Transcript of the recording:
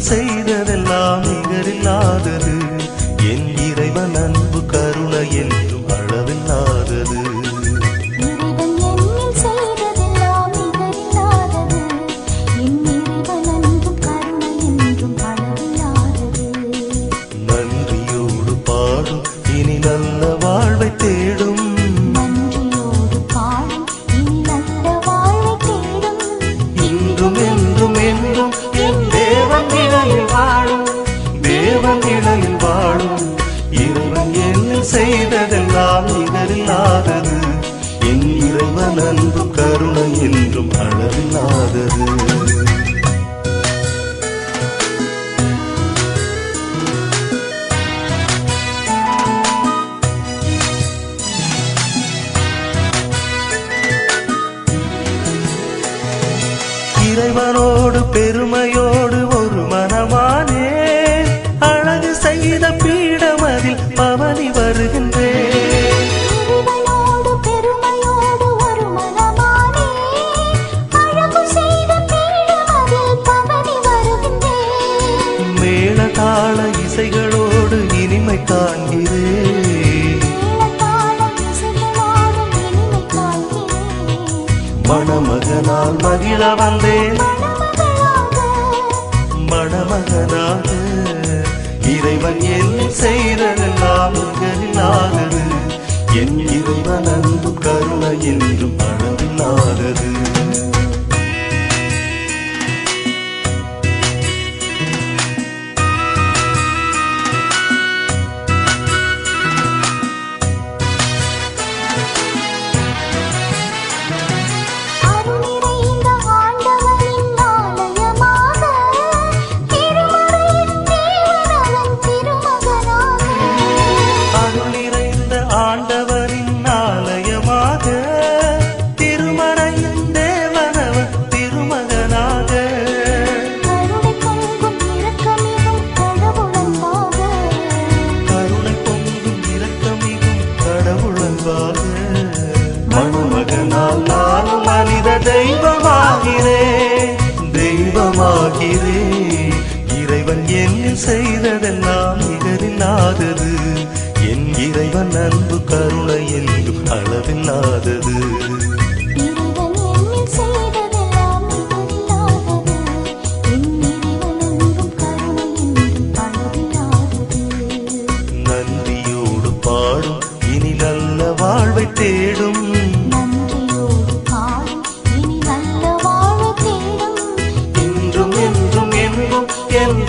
செய்ததெல்லாம் நிகரில்லாதது. என் இறைவன் அன்பு கருணை என்றும் அளவில்லாதது. நன்றியோடு பாடும் இனி நல்ல வாழ்வை தேடும். இன்றும் என்றும் என்றும் என் தேவன் நிலையில் வாழும். தேவன் நிலையில் வாழும் இறைவன் என்னில் செய்ததெல்லாம் நிகரில்லாதது. என் இறைவன் அன்பு கருணை என்றும் அளவில்லாதது. இறைவனோடு பெருமையோடு ஒரு மனமானே அழகு செய்த பீடமதில் பவனி வருகின்றேன். மேளதாள இசைகளோடு இனிமை காண்கிறேன். மணமகனால் மகிழ வந்தேன். மணமகனாக இறைவன் என் செய்ததெல்லாம் நிகரில்லாதது. என் இறைவன் அன்பு கருணை என்றும் அளவில்லாதது. ஆண்டவரின் ஆலயமாக திருமறையின் தேவனவர் திருமகனாக கருணை பொங்கும் இரக்கமிகும் கடவுளன்பாக. மணமகனால் நானும் மனித தெய்வமாகிறேன். இறைவன் என்னில் செய்ததெல்லாம் நிகரில்லாதது. என் இறைவன் அன்பு கருணை என்றும் அளவில்லாதது. நன்றியோடு பாடும் இனி நல்ல வாழ்வை தேடும். இன்றும் என்றும் என்றும் என்